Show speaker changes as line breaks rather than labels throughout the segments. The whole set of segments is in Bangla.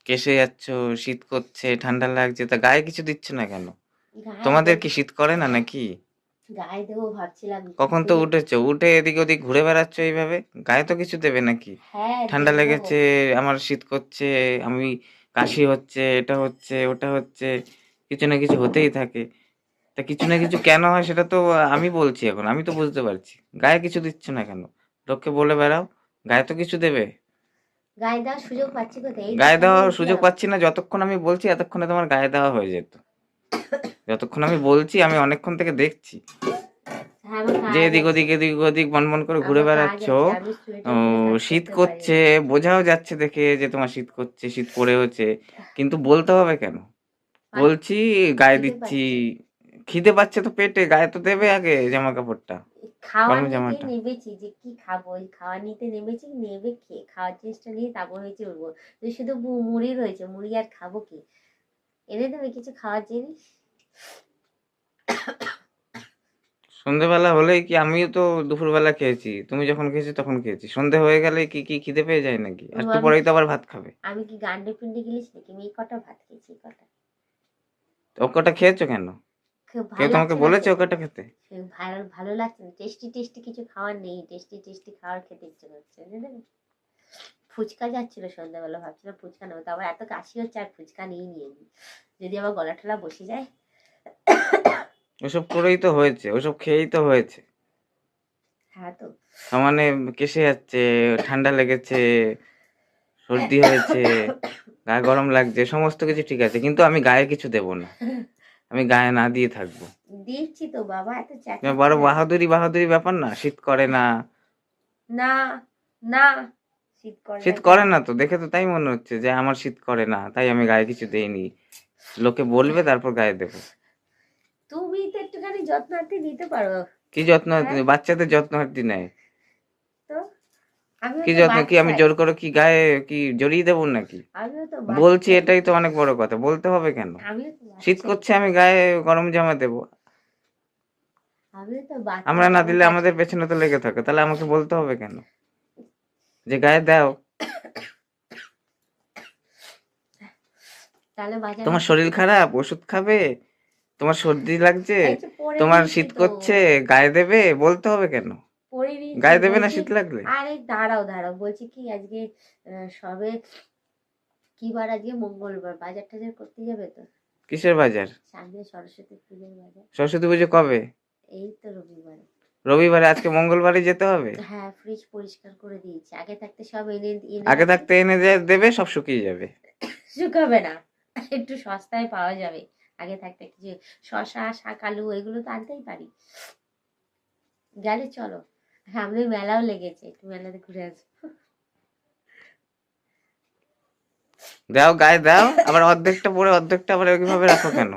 কেসে যাচ্ছ, শীত করছে, ঠান্ডা লাগছে, তা গায়ে কিছু দিচ্ছ না কেন?
গায়ে
তোমাদের
দেব,
কি শীত করে না নাকি?
গায়ে দেবো ভাবছিলাম
কখন তো
কিন্তু
উঠেছো, উঠে এদিক ওদিক ঘুরে বেড়াচ্ছ এইভাবে, গায়ে তো কিছু দেবে নাকি?
হ্যাঁ
ঠান্ডা
দেবো।
লেগেছে, আমার শীত করছে, আমি কাশি হচ্ছে, এটা হচ্ছে, ওটা হচ্ছে, কিছু না কিছু হতেই থাকে। তা কিছু না কিছু কেন হয় সেটা তো আমি বলছি এখন, আমি তো বুঝতে পারছি। গায়ে কিছু দিচ্ছ না কেন? লোককে বলে বেড়াও, গায়ে তো কিছু দেবে।
গায়ে দেওয়ার সুযোগ পাচ্ছি কোথায়? এই তো
গায়ে
সবে
দেওয়ার সুযোগ
উঠলাম।
পাচ্ছি না, যতক্ষণ আমি বলছি এতক্ষণে তোমার গায়ে দেওয়া হয়ে যেত। যতক্ষণ আমি বলছি আমি অনেকক্ষণ থেকে দেখছি
হ্যাঁ আমার
যে
কাজ
এদিক
আছে,
ওদিক এদিক ওদিক বনবন করে ঘুরে
আমার কাজ
বেড়াচ্ছ।
আছে, আমি সোয়েটার পরে কাজ
শীত
করতে পারি
করছে,
না।
বোঝাও যাচ্ছে দেখে যে তোমার শীত করছে, শীত পড়েওছে, কিন্তু বলতে হবে কেন? বলছি গায়ে
খিদে
দিচ্ছি।
পাচ্ছে।
খিদে পাচ্ছে তো পেটে, গায়ে তো দেবে আগে জামা কাপড়টা,
খাওয়া
গরম
নিতে
জামাটা।
নেমেছি যে কি খাবো, ওই খাওয়া নিতে নেমেছি, নেবে খেয়ে খাওয়ার চেষ্টা নিয়ে তারপর হয়েছে উঠবো। তো শুধু মুড়ি রয়েছে, মুড়ি আর খাবো কি? এনে দেবে কিছু খাওয়ার জিনিস?
সন্ধেবেলা হলেই কি, আমিও তো দুপুরবেলা খেয়েছি, তুমি যখন খেয়েছি তখন খেয়েছি, সন্ধে হয়ে গেলে কি কি খিদে পেয়ে যায় নাকি? আর একটু
আমি
পরেই
কি,
তো আবার ভাত খাবে।
আমি কি গান্ডে পিন্ডে গিলিস নাকি? আমি এই কটা ভাত খেয়েছি, এই কটা।
ও কটা খেয়েছো কেন?
খুব
কেউ
ভালো
তোমাকে
লাগছে না
বলেছে ও
খেতে।
কটা খেতে?
ভালো ভালো লাগছে না, টেস্টি টেস্টি কিছু খাওয়ার নেই, টেস্টি টেস্টি খাওয়ার খেতে ইচ্ছে করছে বুঝলেন? ফুচকা যাচ্ছিল সন্ধ্যাবেলা, ভাবছিলাম ফুচকা নেবো, তারপর এত কাশি হচ্ছে আর ফুচকা নিয়ে নিয়ে নি, যদি আবার গলা টলা বসে যায়।
ওসব করেই তো হয়েছে, ওসব খেয়েই তো হয়েছে।
হ্যাঁ তো।
তার মানে কেসে যাচ্ছে, ঠান্ডা লেগেছে, সর্দি হয়েছে, গায়ে গরম লাগছে, সমস্ত কিছু ঠিক আছে, কিন্তু আমি গায়ে কিছু দেব না, আমি গায়ে না দিয়ে থাকবো।
দিচ্ছি তো বাবা, এত চেঁচাচ্ছ
বড়
না তো।
বাহাদুরি বাহাদুরি ব্যাপার না, শীত করে না।
না না, শীত করে না
শীত
যা।
করে না তো, দেখে তো তাই মনে হচ্ছে যে আমার শীত করে না, তাই আমি গায়ে কিছু দেইনি। লোকে বলবে তারপর গায়ে দেবো।
তুমি তো একটুখানি যত্নার্থে নিতে পারো।
কি যত্ন?
হ্যাঁ
বাচ্চাদের যত্ন হাতি নেয়।
তো, আমিও
কি
তো
যত্ন? কি আমি
বাচ্চাই,
জোর করে কি গায়ে কি জড়িয়ে দেবো নাকি?
আমিও তো
বলছি,
বাচ্চাই,
এটাই তো অনেক বড় কথা, বলতে হবে কেন?
আমিও তো
শীত
বাচ্চাই,
করছে, আমি গায়ে গরম জামা দেবো।
আমিও তো বাচ্চা,
আমরা না
আমার
দিলে
কাজ।
আমাদের পেছনে তো লেগে থাকে, তাহলে আমাকে বলতে হবে কেন যে গায়ে দাও?
তাহলে বাজারে
তোমার
কি
শরীর
কি?
খারাপ, ওষুধ খাবে? তোমার সর্দি লাগছে,
এই তো পরে
তোমার
নিয়েছি
শীত
তো,
করছে, গায়ে দেবে? বলতে হবে কেন?
পরে নিয়েছি
গায়ে দেবে না
বলছি।
শীত লাগলে?
আরে দাঁড়াও দাঁড়াও, বলছি কি আজকে সবে কি বার, আজকে মঙ্গলবার, বাজার টাজার করতে যাবে তো?
কিসের বাজার?
সামনে সরস্বতী পুজোর বাজার।
সরস্বতী পুজো কবে?
এই তো রবিবারে।
রবিবারে? আজকে মঙ্গলবারে যেতে হবে?
হ্যাঁ, ফ্রিজ পরিষ্কার করে দিয়েছি, আগে থাকতে সব এনে এনে
আগে
রাখি।
থাকতে এনে দেবে, সব শুকিয়ে যাবে।
শুকাবে না, একটু সস্তায় পাওয়া যাবে। আগে থাকতে কিছু শশা, শাক, আলু এগুলো তো আনতেই পারি। গেলে চলো, সামনে মেলাও লেগেছে, একটু মেলাতে ঘুরে আসবো।
দাও, গায়ে দাও, আবার অর্ধেকটা পরে অর্ধেকটা আবার ওইভাবে রাখো কেন?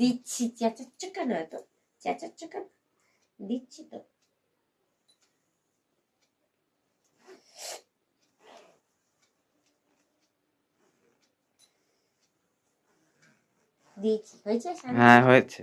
দিচ্ছি, চেঁচাচ্ছ কেন এত? চেঁচাচ্ছ কেন? দিচ্ছি তো, দিচ্ছি, হয়েছে শান্তি?
হ্যাঁ, হয়েছে।